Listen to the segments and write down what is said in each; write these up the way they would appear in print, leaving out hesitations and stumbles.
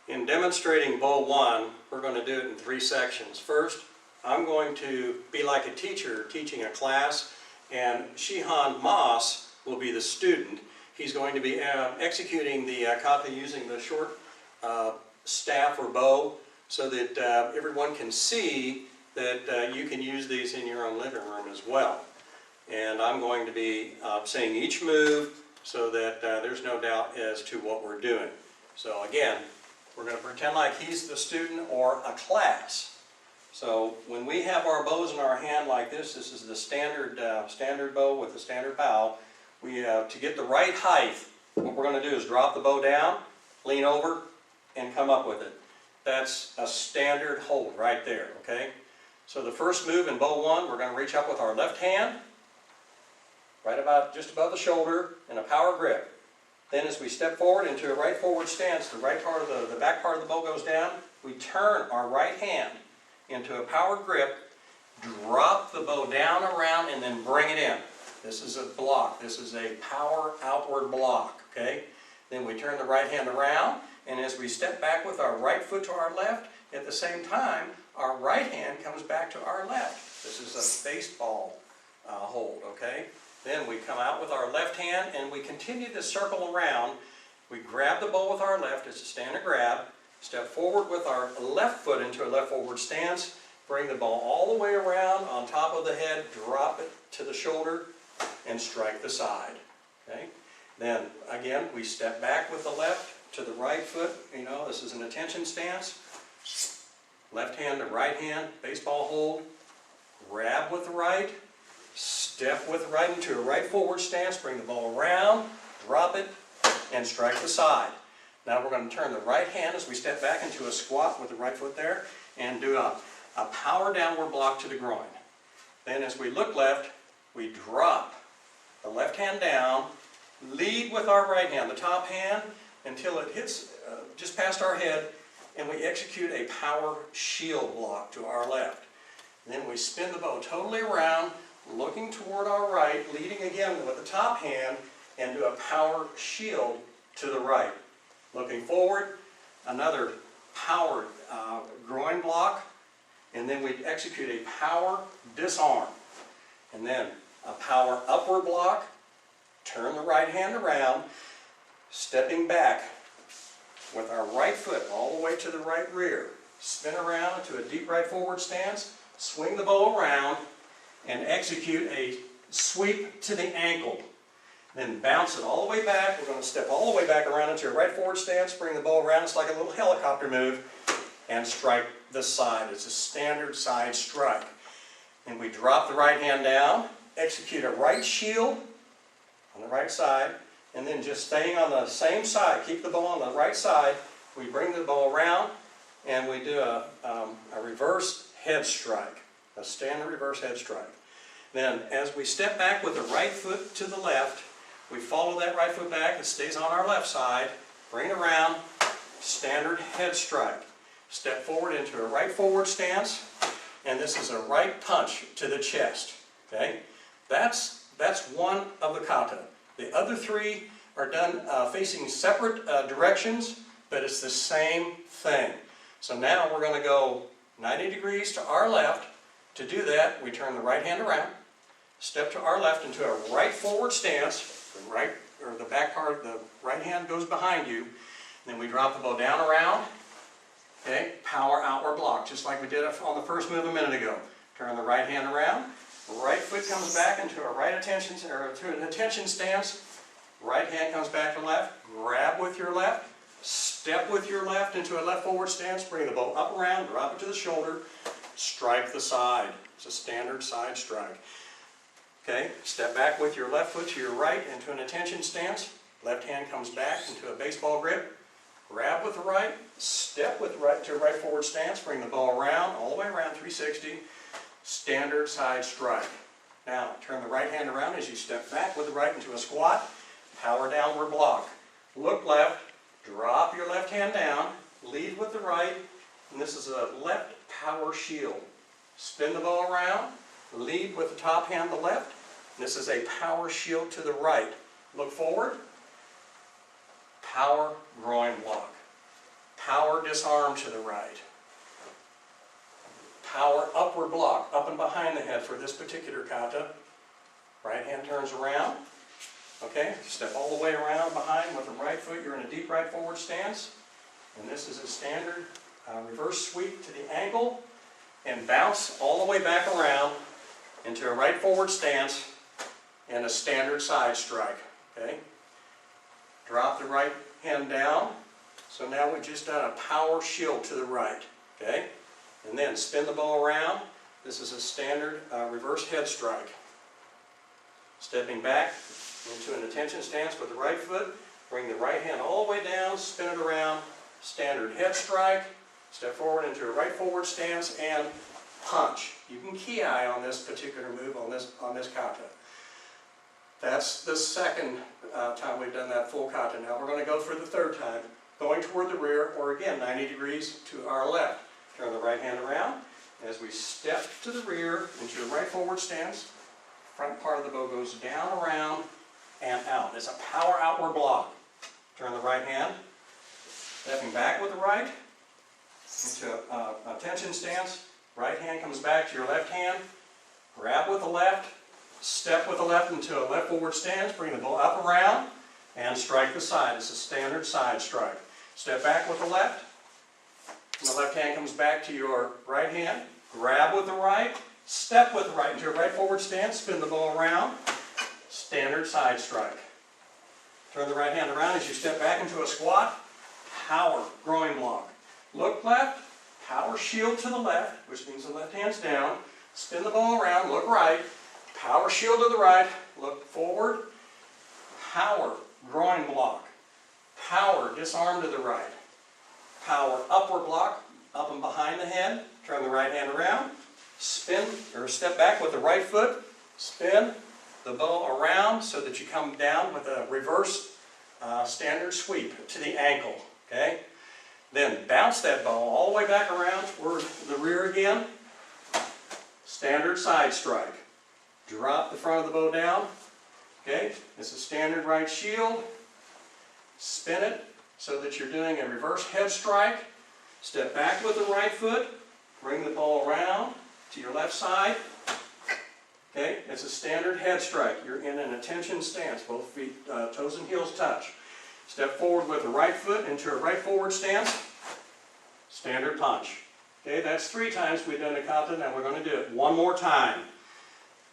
In demonstrating bow 1, we're going to do it in 3 sections. First, I'm going to be like a teacher teaching a class, and Shihan Moss will be the student. He's going to be executing the kata using the short staff or bow so that everyone can see that you can use these in your own living room as well. And I'm going to be saying each move so that there's no doubt as to what we're doing. So again, we're going to pretend like he's the student or a class. So when we have our bows in our hand like this is the standard bow with the standard bow. To get the right height, what we're going to do is drop the bow down, lean over, and come up with it. That's a standard hold right there, okay? So the first move in bow 1, we're going to reach up with our left hand, right about just above the shoulder, in a power grip. Then as we step forward into a right forward stance, the back part of the bow goes down, we turn our right hand into a power grip, drop the bow down around, and then bring it in. This is a block. This is a power outward block, okay? Then we turn the right hand around, and as we step back with our right foot to our left, at the same time, our right hand comes back to our left. This is a baseball hold, okay? Then we come out with our left hand and we continue to circle around. We grab the bow with our left, it's a standard grab, step forward with our left foot into a left forward stance, bring the bow all the way around on top of the head, drop it to the shoulder, and strike the side. Okay? Then again, we step back with the left to the right foot. You know, this is an attention stance. Left hand to right hand, baseball hold, grab with the right, step with the right into a right forward stance, bring the ball around, drop it, and strike the side. Now we're going to turn the right hand as we step back into a squat with the right foot there, and do a power downward block to the groin. Then as we look left, we drop the left hand down, lead with our right hand, the top hand, until it hits just past our head, and we execute a power shield block to our left. Then we spin the bow totally around, looking toward our right, leading again with the top hand, and do a power shield to the right. Looking forward, another power groin block, and then we execute a power disarm. And then a power upward block, turn the right hand around, stepping back with our right foot all the way to the right rear. Spin around into a deep right forward stance, swing the bow around, and execute a sweep to the ankle. Then bounce it all the way back. We're going to step all the way back around into a right forward stance, bring the bow around. It's like a little helicopter move, and strike the side. It's a standard side strike. And we drop the right hand down, execute a right shield on the right side, and then just staying on the same side, keep the bow on the right side, we bring the bow around, and we do a reverse head strike, a standard reverse head strike. Then as we step back with the right foot to the left, we follow that right foot back, it stays on our left side, bring it around, standard head strike. Step forward into a right forward stance, and this is a right punch to the chest. Okay? That's one of the kata. The other 3 are done facing separate directions, but it's the same thing. So now we're going to go 90 degrees to our left. To do that, we turn the right hand around, step to our left into a right forward stance. The back part of the right hand goes behind you. Then we drop the bow down around. Okay, power outward block, just like we did on the first move a minute ago. Turn the right hand around. Right foot comes back into a right attention, or to an attention stance. Right hand comes back to left. Grab with your left. Step with your left into a left forward stance. Bring the bow up around, drop it to the shoulder. Strike the side. It's a standard side strike. Okay, step back with your left foot to your right into an attention stance. Left hand comes back into a baseball grip. Grab with the right, step with right to a right forward stance, bring the bow around, all the way around 360, standard side strike. Now, turn the right hand around as you step back with the right into a squat, power downward block. Look left, drop your left hand down, lead with the right, and this is a left power shield. Spin the bow around, lead with the top hand the left, this is a power shield to the right. Look forward, power groin block. power disarm to the right, power upward block, up and behind the head for this particular kata. Right hand turns around, okay, step all the way around behind with the right foot, you're in a deep right forward stance, and this is a standard reverse sweep to the ankle, and bounce all the way back around into a right forward stance and a standard side strike, okay. Drop the right hand down, so now we've just done a power shield to the right, okay, and then spin the ball around. This is a standard reverse head strike. Stepping back into an attention stance with the right foot, bring the right hand all the way down, spin it around, standard head strike, step forward into a right forward stance, and punch. You can ki on this particular move on this kata. That's the second time we've done that full kata. Now we're going to go for the third time, going toward the rear, or again 90 degrees to our left. Turn the right hand around. As we step to the rear into a right forward stance, front part of the bow goes down, around, and out. It's a power outward block. Turn the right hand, stepping back with the right into a tension stance. Right hand comes back to your left hand, grab with the left, step with the left into a left forward stance, bring the bow up around, and strike the side. It's a standard side strike. Step back with the left, and the left hand comes back to your right hand, grab with the right, step with the right into a right forward stance, spin the bow around, standard side strike. Turn the right hand around as you step back into a squat, power groin block. Look left, power shield to the left, which means the left hand's down, spin the bow around, look right, power shield to the right, look forward, power groin block, power disarm to the right, power upward block, up and behind the head, turn the right hand around, spin or step back with the right foot, spin the bow around so that you come down with a reverse standard sweep to the ankle, okay? Then bounce that bow all the way back around toward the rear again, standard side strike. Drop the front of the bow down, okay? It's a standard right shield, spin it so that you're doing a reverse head strike, step back with the right foot, bring the bow around to your left side. Okay, it's a standard head strike. You're in an attention stance. Both feet, toes and heels touch. Step forward with the right foot into a right forward stance. Standard punch. Okay, that's 3 times we've done the kata. Now we're going to do it one more time.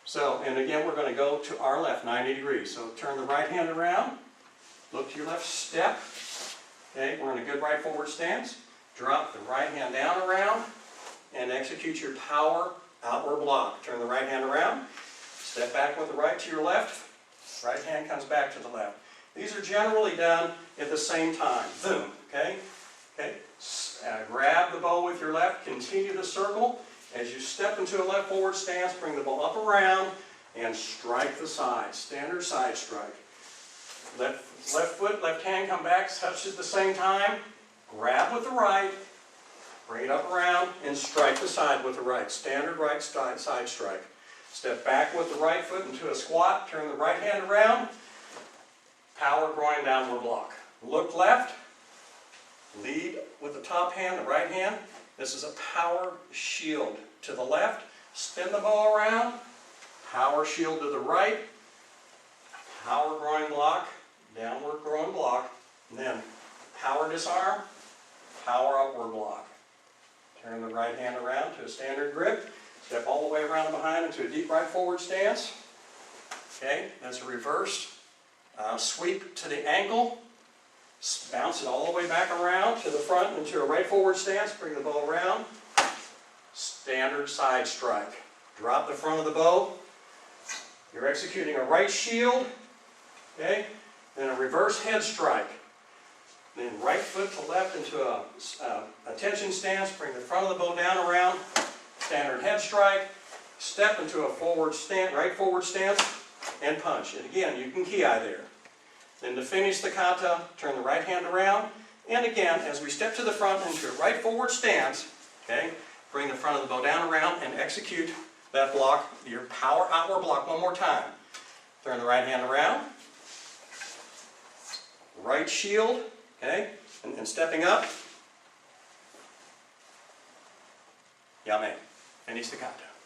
So, and again, we're going to go to our left, 90 degrees. So turn the right hand around. Look to your left, step. Okay, we're in a good right forward stance. Drop the right hand down around and execute your power outward block. Turn the right hand around, step back with the right to your left, right hand comes back to the left. These are generally done at the same time. Boom, okay? Okay. Grab the bow with your left, continue the circle. As you step into a left forward stance, bring the bow up around and strike the side. Standard side strike. Left foot, left hand come back, touch at the same time. Grab with the right, bring it up around, and strike the side with the right. Standard right side strike. Step back with the right foot into a squat, turn the right hand around, power groin downward block. Look left, lead with the top hand, the right hand. This is a power shield to the left. Spin the bow around, power shield to the right, power groin block, downward groin block, and then power disarm, power upward block. Turn the right hand around to a standard grip. Step all the way around and behind into a deep right forward stance. Okay, that's a reversed sweep to the ankle. Bounce it all the way back around to the front into a right forward stance. Bring the bow around. Standard side strike. Drop the front of the bow. You're executing a right shield. Okay, then a reverse head strike. Then right foot to left into a tension stance. Bring the front of the bow down around. Standard head strike. Step into a forward stance, right forward stance, and punch. And again, you can ki there. Then to finish the kata, turn the right hand around. And again, as we step to the front into a right forward stance, okay, bring the front of the bow down around and execute that block, your power outward block one more time. Turn the right hand around. Right shield. Okay, and stepping up, Yame. Any staccato.